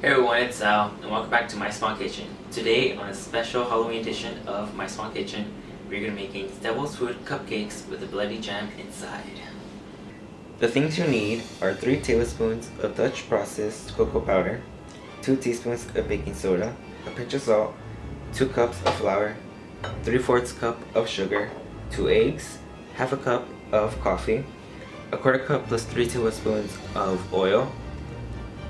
Hey everyone, it's Sal, and welcome back to My Small Kitchen. Today, on a special Halloween edition of My Small Kitchen, we're going to be making devil's food cupcakes with a bloody jam inside. The things you need are 3 tablespoons of Dutch processed cocoa powder, 2 teaspoons of baking soda, a pinch of salt, 2 cups of flour, 3/4 cup of sugar, 2 eggs, half a cup of coffee, a 1/4 cup plus 3 tablespoons of oil,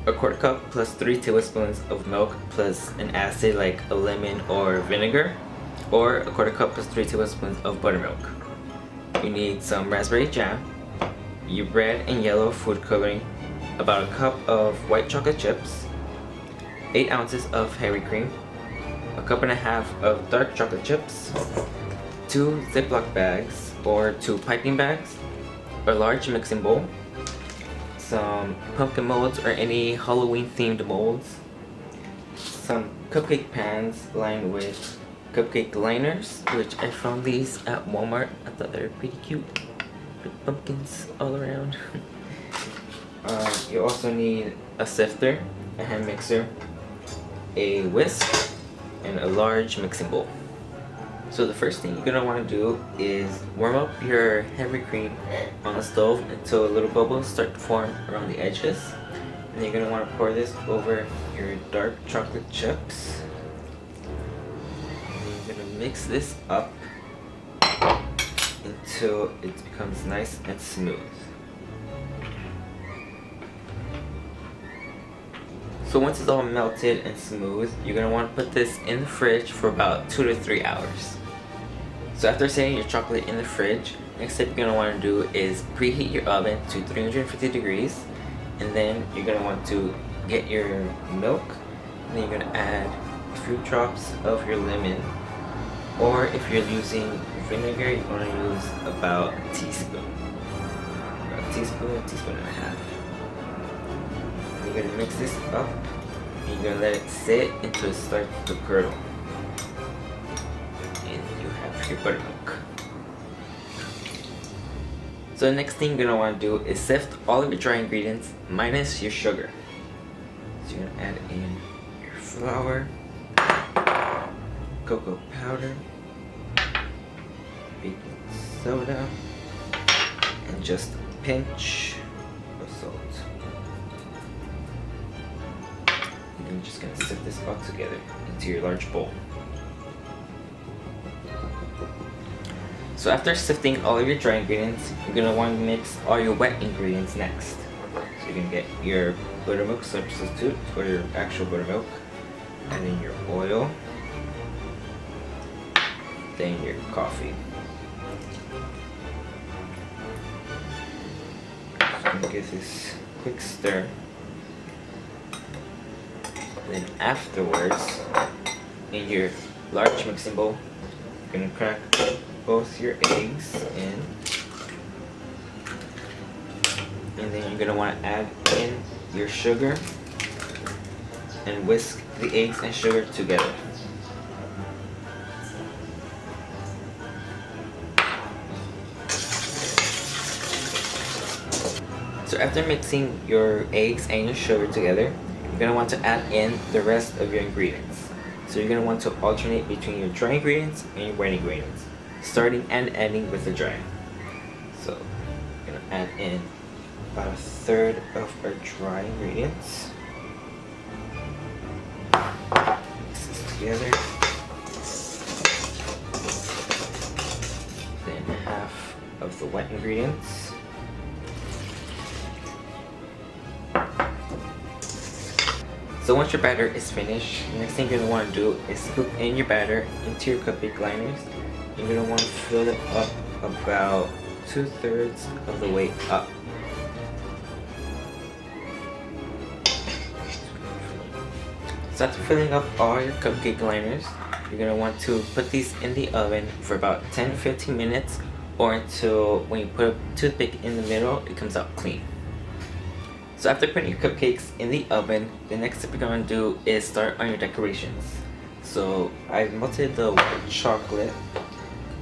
a 1/4 cup plus 3 tablespoons of milk plus an acid like a lemon or vinegar, or a 1/4 cup plus 3 tablespoons of buttermilk. You need some raspberry jam, your red and yellow food coloring, about a cup of white chocolate chips, 8 ounces of heavy cream, a cup and a half of dark chocolate chips, 2 Ziploc bags or 2 piping bags, a large mixing bowl, some pumpkin molds or any Halloween themed molds, some cupcake pans lined with cupcake liners, which I found these at Walmart. I thought they were pretty cute with pumpkins all around. You also need a sifter, a hand mixer, a whisk, and a large mixing bowl. So the first thing you're going to want to do is warm up your heavy cream on the stove until little bubbles start to form around the edges. And you're going to want to pour this over your dark chocolate chips. And you're going to mix this up until it becomes nice and smooth. So once it's all melted and smooth, you're going to want to put this in the fridge for about 2 to 3 hours. So after setting your chocolate in the fridge, next step you're going to want to do is preheat your oven to 350 degrees, and then you're going to want to get your milk, and then you're going to add a few drops of your lemon, or if you're using vinegar, you're going to use about a teaspoon. A teaspoon and a half. You're going to mix this up, and you're going to let it sit until it starts to curdle. Your buttermilk. So the next thing you're going to want to do is sift all of your dry ingredients minus your sugar. So you're going to add in your flour, cocoa powder, baking soda, and just a pinch of salt. And then you're just going to sift this all together into your large bowl. So after sifting all of your dry ingredients, you're going to want to mix all your wet ingredients next. So you're going to get your buttermilk substitute or your actual buttermilk, and then your oil, then your coffee. Just going to give this a quick stir. Then afterwards, in your large mixing bowl, you're going to crack both your eggs in, and then you're going to want to add in your sugar and whisk the eggs and sugar together. So after mixing your eggs and your sugar together, you're going to want to add in the rest of your ingredients. So you're going to want to alternate between your dry ingredients and your wet ingredients, starting and ending with the dry. So we're going to add in about 1/3 of our dry ingredients. Mix this together. Then half of the wet ingredients. So once your batter is finished, the next thing you're going to want to do is scoop in your batter into your cupcake liners. You're going to want to fill it up about 2/3 of the way up. So after filling up all your cupcake liners, you're going to want to put these in the oven for about 10 to 15 minutes, or until when you put a toothpick in the middle, it comes out clean. So after putting your cupcakes in the oven, the next step you're going to do is start on your decorations. So I've melted the white chocolate,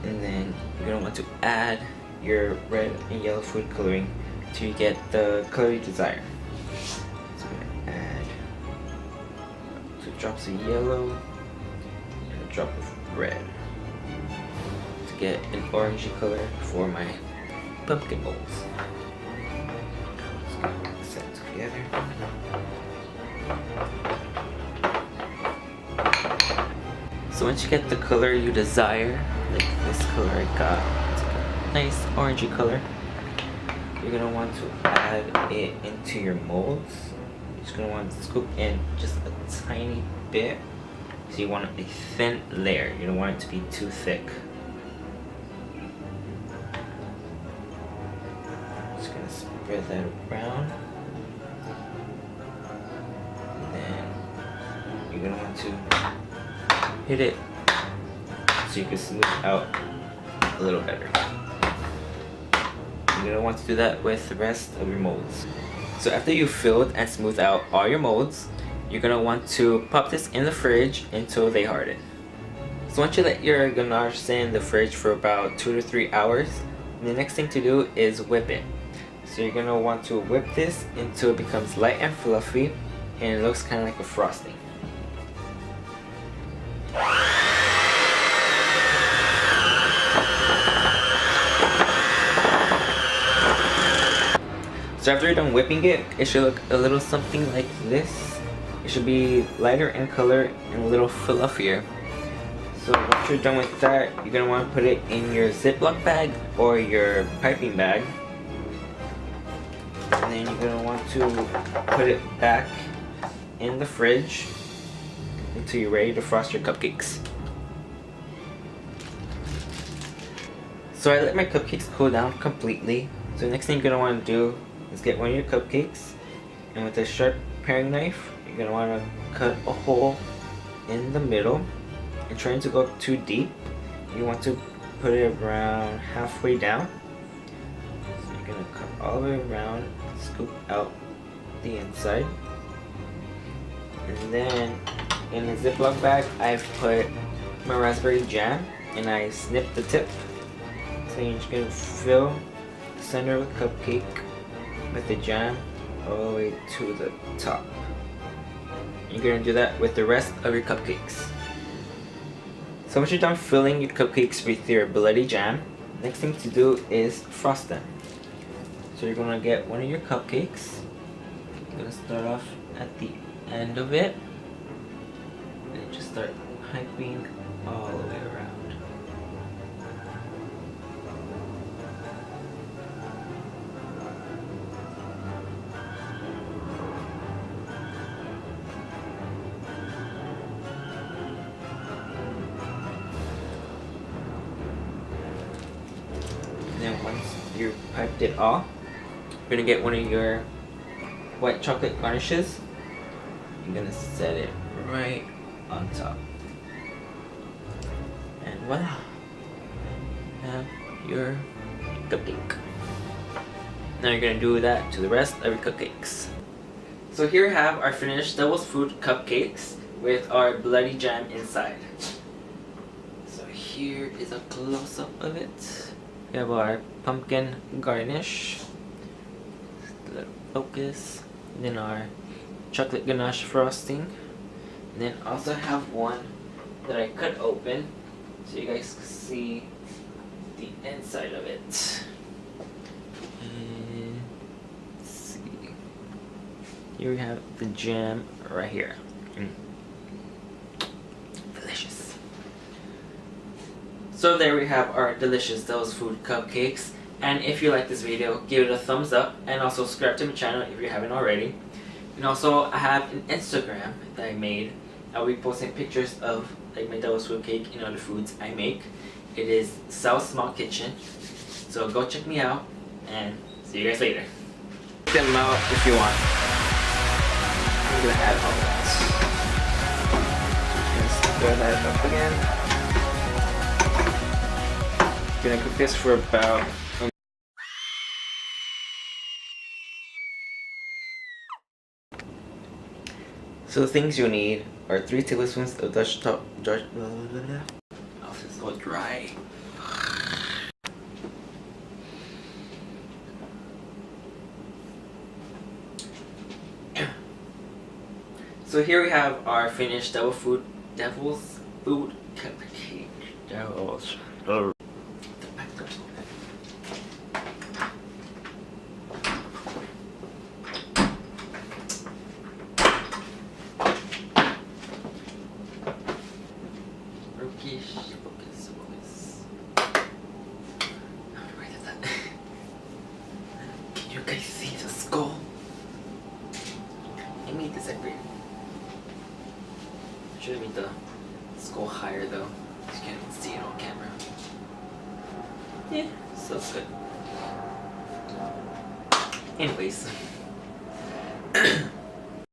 and then you're going to want to add your red and yellow food coloring till you get the color you desire. So I'm going to add 2 drops of yellow and a drop of red to get an orangey color for my pumpkin molds. Just mix that together. So once you get the color you desire, like this color I got, it's a nice orangey color, you're gonna want to add it into your molds. You're just gonna want to scoop in just a tiny bit. So you want a thin layer. You don't want it to be too thick. Just gonna spread that around. And then you're gonna want to hit it so you can smooth out a little better. You're gonna want to do that with the rest of your molds. So after you've filled and smoothed out all your molds, you're gonna want to pop this in the fridge until they harden. So once you let your ganache sit in the fridge for about 2 to 3 hours, the next thing to do is whip it. So you're gonna want to whip this until it becomes light and fluffy and it looks kind of like a frosting. So after you're done whipping it, it should look a little something like this. It should be lighter in color and a little fluffier. So once you're done with that, you're going to want to put it in your Ziploc bag or your piping bag. And then you're going to want to put it back in the fridge until you're ready to frost your cupcakes. So I let my cupcakes cool down completely. So the next thing you're going to want to do is get one of your cupcakes, and with a sharp paring knife you're going to want to cut a hole in the middle and trying to go too deep. You want to put it around halfway down. So you're going to cut all the way around, scoop out the inside, and then in a Ziploc bag I've put my raspberry jam and I snipped the tip. So you're just going to fill the center of the cupcake with the jam all the way to the top. You're going to do that with the rest of your cupcakes. So once you're done filling your cupcakes with your bloody jam, next thing to do is frost them. So you're going to get one of your cupcakes. You're going to start off at the end of it and just start piping all the way around. And then once you piped it all, you're gonna get one of your white chocolate garnishes. You're gonna set it right on top. And voila! You have your cupcake. Now you're gonna do that to the rest of your cupcakes. So here we have our finished Devil's Food cupcakes with our bloody jam inside. So here is a close-up of it. We have our pumpkin garnish, a little focus, and then our chocolate ganache frosting, and then also have one that I cut open so you guys can see the inside of it. And let's see, here we have the jam right here. Delicious. So there we have our delicious Devil's Food cupcakes, and if you like this video, give it a thumbs up and also subscribe to my channel if you haven't already. And also I have an Instagram that I made. I'll be posting pictures of like my Devil's Food cake and other foods I make. It is South Small Kitchen, so go check me out and see you guys later. Check them out if you want. I'm gonna add all that. Just stir that up again. Gonna cook this for about So the things you'll need are 3 tablespoons of Dutch top. Oh, this is so dry. So here we have our finished devil's food cupcake. Devil's. Focus. Right at that. Can you guys see the skull? I made this separate. I should have made the skull higher though. You can't even see it on camera. Yeah, so it's good. Anyways.